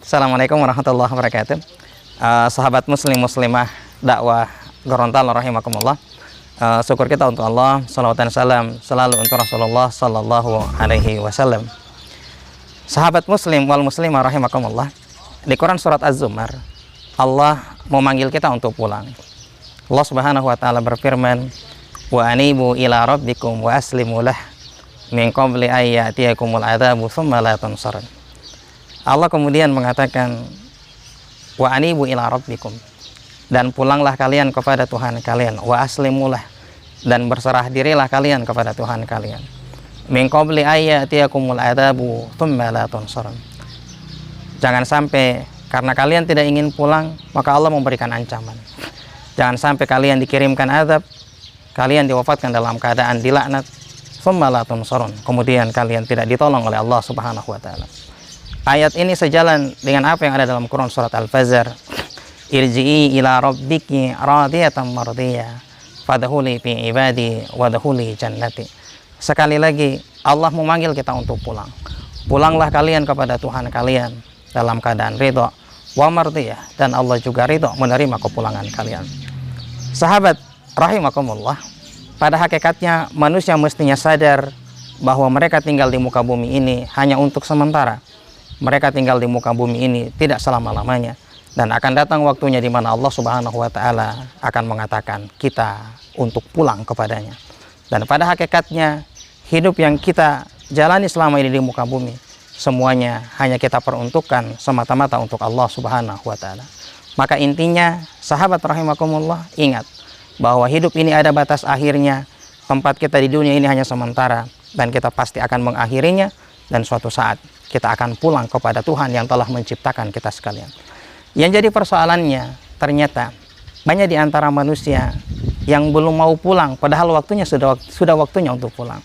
Assalamualaikum warahmatullahi wabarakatuh. Sahabat muslim muslimah dakwah Gorontalo rahimakumullah. Syukur kita untuk Allah, salawat dan salam selalu untuk Rasulullah sallallahu alaihi wasallam. Sahabat muslim wal muslimah rahimakumullah. Di Quran surat Az-Zumar, Allah memanggil kita untuk pulang. Allah Subhanahu wa taala berfirman, "Wa anibu ila rabbikum wa aslimu lah min qabli ayyatiyakumul adzabu tsumma la tunsarun." Allah kemudian mengatakan, "Wa anibu ila rabbikum," dan pulanglah kalian kepada Tuhan kalian, wa aslimulah, dan berserah dirilah kalian kepada Tuhan kalian, min qabli ayyatiyakumul adzabu tsumma la tunsarun. Jangan sampai karena kalian tidak ingin pulang maka Allah memberikan ancaman. Jangan sampai kalian dikirimkan azab, kalian diwafatkan dalam keadaan dilaknat, tsumma la tunsarun, kemudian kalian tidak ditolong oleh Allah Subhanahu wa taala. Ayat ini sejalan dengan apa yang ada dalam Quran surat Al-Fajr. Irji'i ila rabbiki radiyatan mardiyah fadkhuli fi ibadi wadkhuli jannati. Sekali lagi Allah memanggil kita untuk pulang. Pulanglah kalian kepada Tuhan kalian dalam keadaan ridha wa mardiyah, dan Allah juga ridha menerima kepulangan kalian. Sahabat rahimakumullah, pada hakikatnya manusia mestinya sadar bahwa mereka tinggal di muka bumi ini hanya untuk sementara. Mereka tinggal di muka bumi ini tidak selama-lamanya, dan akan datang waktunya di mana Allah Subhanahu wa taala akan mengatakan kita untuk pulang kepadanya. Dan pada hakikatnya hidup yang kita jalani selama ini di muka bumi semuanya hanya kita peruntukkan semata-mata untuk Allah Subhanahu wa taala. Maka intinya, sahabat rahimakumullah, ingat bahwa hidup ini ada batas akhirnya. Tempat kita di dunia ini hanya sementara, dan kita pasti akan mengakhirinya, dan suatu saat kita akan pulang kepada Tuhan yang telah menciptakan kita sekalian. Yang jadi persoalannya, ternyata banyak di antara manusia yang belum mau pulang, padahal waktunya sudah waktunya untuk pulang.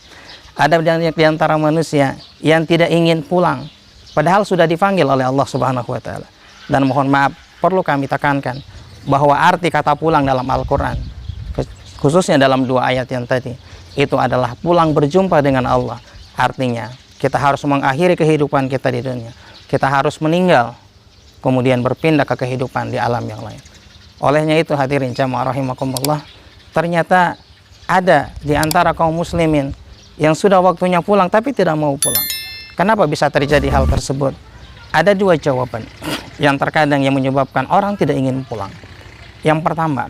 Ada di antara manusia yang tidak ingin pulang, padahal sudah dipanggil oleh Allah Subhanahu wa taala. Dan mohon maaf, perlu kami tekankan bahwa arti kata pulang dalam Al-Quran, khususnya dalam dua ayat yang tadi, itu adalah pulang berjumpa dengan Allah. Artinya kita harus mengakhiri kehidupan kita di dunia, kita harus meninggal, kemudian berpindah ke kehidupan di alam yang lain. Olehnya itu hadirin jamaah rahimakumullah, ternyata ada di antara kaum muslimin yang sudah waktunya pulang tapi tidak mau pulang. Kenapa bisa terjadi hal tersebut? Ada dua jawaban yang terkadang yang menyebabkan orang tidak ingin pulang. Yang pertama,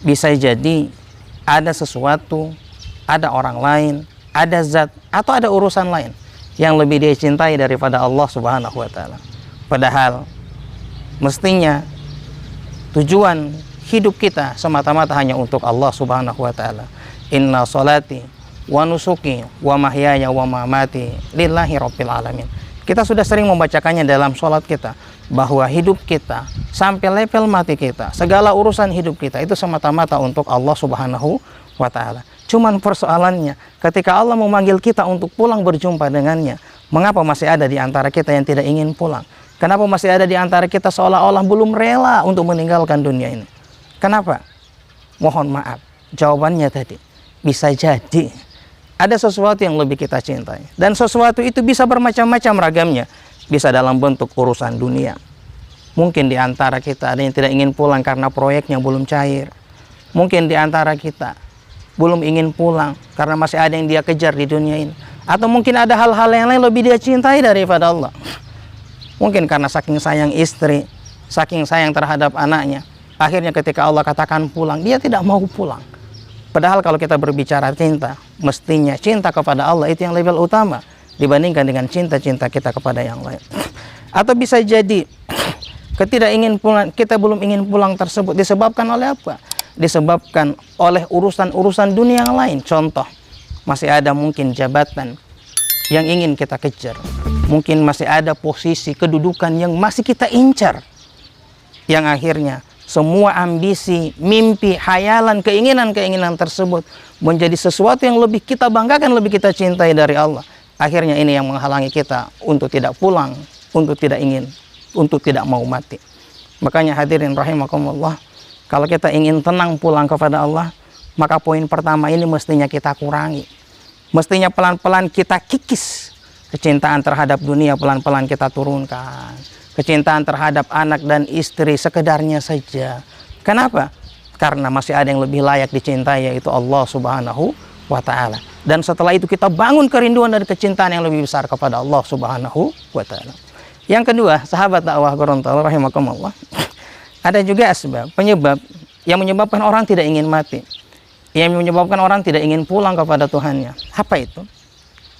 bisa jadi ada sesuatu, ada orang lain, ada zat, atau ada urusan lain yang lebih dia cintai daripada Allah Subhanahu wa taala. Padahal mestinya tujuan hidup kita semata-mata hanya untuk Allah Subhanahu wa taala. Inna sholati wa nusuki wa mahyaya wa mamati lillahi rabbil alamin. Kita sudah sering membacakannya dalam sholat kita, bahwa hidup kita sampai level mati kita, segala urusan hidup kita itu semata-mata untuk Allah Subhanahu wa taala. Cuman persoalannya, ketika Allah memanggil kita untuk pulang berjumpa dengannya, mengapa masih ada di antara kita yang tidak ingin pulang? Kenapa masih ada di antara kita seolah-olah belum rela untuk meninggalkan dunia ini? Kenapa? Mohon maaf, jawabannya tadi, bisa jadi ada sesuatu yang lebih kita cintai. Dan sesuatu itu bisa bermacam-macam ragamnya. Bisa dalam bentuk urusan dunia. Mungkin di antara kita ada yang tidak ingin pulang karena proyeknya belum cair. Mungkin di antara kita belum ingin pulang karena masih ada yang dia kejar di dunia ini. Atau mungkin ada hal-hal yang lain lebih dia cintai daripada Allah. Mungkin karena saking sayang istri, saking sayang terhadap anaknya, akhirnya ketika Allah katakan pulang, dia tidak mau pulang. Padahal kalau kita berbicara cinta, mestinya cinta kepada Allah itu yang level utama dibandingkan dengan cinta-cinta kita kepada yang lain. Atau bisa jadi kita belum ingin pulang tersebut disebabkan oleh apa? Disebabkan oleh urusan-urusan dunia yang lain. Contoh, masih ada mungkin jabatan yang ingin kita kejar, mungkin masih ada posisi kedudukan yang masih kita incar, yang akhirnya semua ambisi, mimpi, hayalan, keinginan-keinginan tersebut menjadi sesuatu yang lebih kita banggakan, lebih kita cintai dari Allah. Akhirnya ini yang menghalangi kita untuk tidak pulang, untuk tidak mau mati. Makanya hadirin rahimakumullah, kalau kita ingin tenang pulang kepada Allah, maka poin pertama ini mestinya kita kurangi. Mestinya pelan-pelan kita kikis kecintaan terhadap dunia, pelan-pelan kita turunkan. kecintaan terhadap anak dan istri sekedarnya saja. Kenapa? Karena masih ada yang lebih layak dicintai, yaitu Allah Subhanahu wa Ta'ala. Dan setelah itu kita bangun kerinduan dan kecintaan yang lebih besar kepada Allah Subhanahu wa Ta'ala. Yang kedua, sahabat dakwah Gorontalo rahimakumullah, ada juga penyebab yang menyebabkan orang tidak ingin mati, yang menyebabkan orang tidak ingin pulang kepada Tuhannya. Apa itu?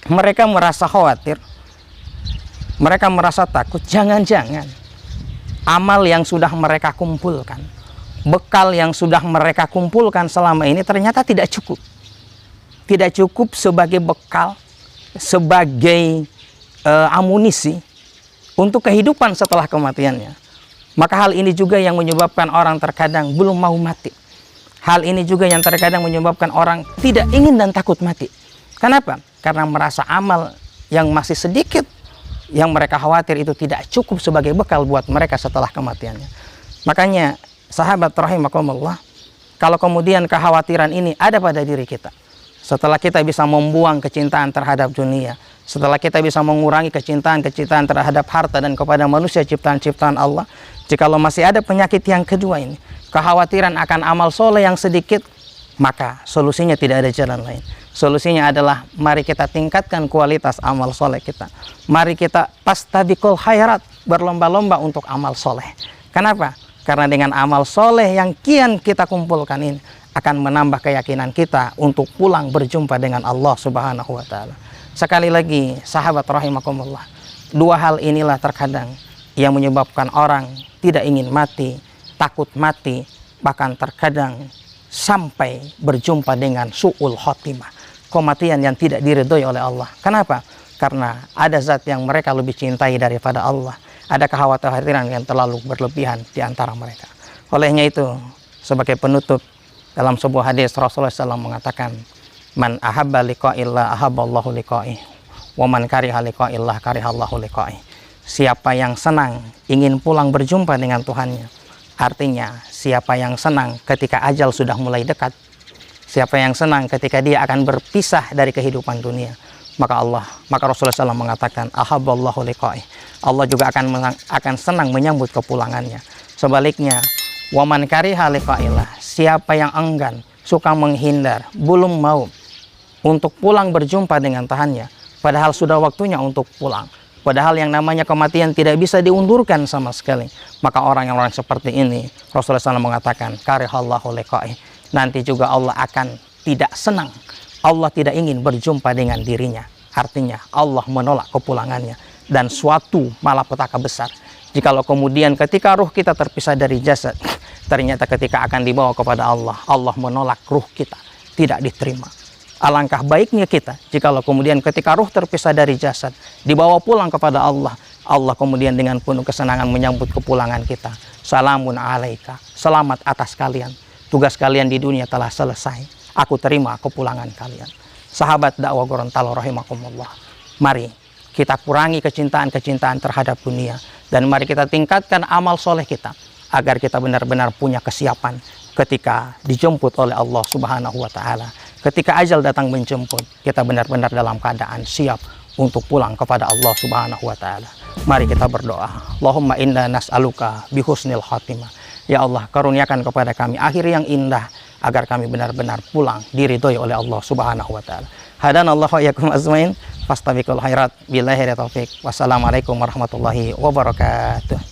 Mereka merasa khawatir, mereka merasa takut, jangan-jangan amal yang sudah mereka kumpulkan, bekal yang sudah mereka kumpulkan selama ini ternyata tidak cukup. Tidak cukup sebagai bekal, sebagai amunisi untuk kehidupan setelah kematiannya. Maka hal ini juga yang menyebabkan orang terkadang belum mau mati. Hal ini juga yang terkadang menyebabkan orang tidak ingin dan takut mati. Kenapa? Karena merasa amal yang masih sedikit yang mereka khawatir itu tidak cukup sebagai bekal buat mereka setelah kematiannya. Makanya sahabat rahimakumullah, kalau kemudian kekhawatiran ini ada pada diri kita, setelah kita bisa membuang kecintaan terhadap dunia, setelah kita bisa mengurangi kecintaan terhadap harta dan kepada manusia ciptaan-ciptaan Allah, jikalau masih ada penyakit yang kedua ini, kekhawatiran akan amal soleh yang sedikit, maka solusinya tidak ada jalan lain. Solusinya adalah mari kita tingkatkan kualitas amal soleh kita. Mari kita fastabiqul khairat, berlomba-lomba untuk amal soleh. Kenapa? Karena dengan amal soleh yang kian kita kumpulkan ini akan menambah keyakinan kita untuk pulang berjumpa dengan Allah Subhanahu wa Ta'ala. Sekali lagi, sahabat rahimakumullah, dua hal inilah terkadang yang menyebabkan orang tidak ingin mati, takut mati, bahkan terkadang sampai berjumpa dengan su'ul khotimah, kematian yang tidak diridhoi oleh Allah. Kenapa? Karena ada zat yang mereka lebih cintai daripada Allah. Ada kekhawatiran yang terlalu berlebihan di antara mereka. Olehnya itu, sebagai penutup, dalam sebuah hadis Rasulullah SAW mengatakan, man ahabba liqa'illah ahabballahu liqa'ih, wa man kariha liqa'illah karihallahu liqa'ih. Siapa yang senang ingin pulang berjumpa dengan Tuhannya, artinya siapa yang senang ketika ajal sudah mulai dekat, siapa yang senang ketika dia akan berpisah dari kehidupan dunia, maka Rasulullah SAW mengatakan ahabballahu liqa'ih, Allah juga akan senang menyambut kepulangannya. Sebaliknya, wa man kariha liqa'illah, siapa yang enggan, suka menghindar, belum mau untuk pulang berjumpa dengan Tuhannya, padahal sudah waktunya untuk pulang, padahal yang namanya kematian tidak bisa diundurkan sama sekali, maka orang-orang seperti ini Rasulullah SAW mengatakan karihallahu liqa'ih, nanti juga Allah akan tidak senang, Allah tidak ingin berjumpa dengan dirinya. Artinya Allah menolak kepulangannya, dan suatu malapetaka besar jikalau kemudian ketika ruh kita terpisah dari jasad, ternyata ketika akan dibawa kepada Allah, Allah menolak ruh kita, tidak diterima. Alangkah baiknya kita jikalau kemudian ketika ruh terpisah dari jasad, dibawa pulang kepada Allah, Allah kemudian dengan penuh kesenangan menyambut kepulangan kita. Salamun alaika, selamat atas kalian, tugas kalian di dunia telah selesai, aku terima kepulangan kalian. Sahabat dakwah Gorontalo rahimakumullah, mari kita kurangi kecintaan terhadap dunia, dan mari kita tingkatkan amal soleh kita, agar kita benar-benar punya kesiapan ketika dijemput oleh Allah Subhanahu wa Ta'ala. Ketika ajal datang menjemput, kita benar-benar dalam keadaan siap untuk pulang kepada Allah Subhanahu wa Ta'ala. Mari kita berdoa. Allahumma inna nas'aluka bihusnil khatimah. Ya Allah, karuniakan kepada kami akhir yang indah, agar kami benar-benar pulang diridhoi oleh Allah Subhanahu wa Ta'ala. Hadanallahu wa iyyakum ajmain. Fastabiqul khairat. Billahi taufiq. Wassalamualaikum warahmatullahi wabarakatuh.